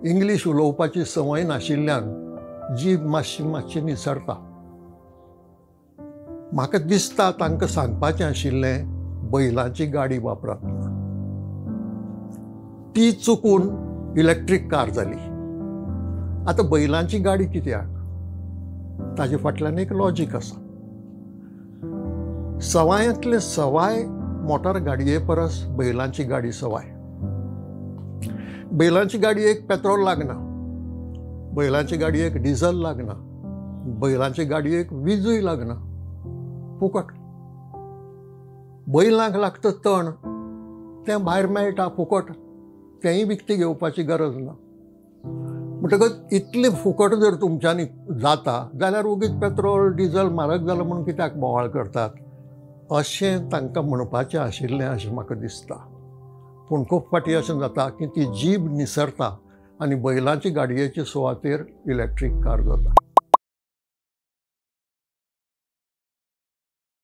English उलोवपाची संवय नाशिल्ल्यान जीब मातशी निसरता. म्हाका दिसता तांकां सांगपाचें आशिल्लें बैलांची गाडी वापरात. ती चुकून इलेक्ट्रीक कार जाली. आतां बैलांची गाडी कित्याक? ताजे फाटल्यान एक लॉजीक आसा. सवायांतले सवाय मोटार गाडये परस बैलांची गाडी सवाय. बैलांची गाडयेक पेट्रोल लागना, बैलांची गाडयेक डिझल लागना, बैलांची गाडयेक वीजूय लागना, फुकट. बैलांक लागता तण, तें भायर मेळटा फुकट, तेंय विकती घेवपाची गरज ना. म्हणटकच इतलें फुकट जर तुमच्यांनी जाता जाल्यार उगीच पेट्रोल डिझल म्हारग जालो म्हणून कित्याक बोवाळ करतात, अशें तांकां म्हणपाचें आशिल्लें अशें म्हाका दिसता. पूण खूब फावटी अशें जाता की ती जीब निसरता आनी बैलांची गाडयेच्या सुवातेर इलेक्ट्रीक कार जाता.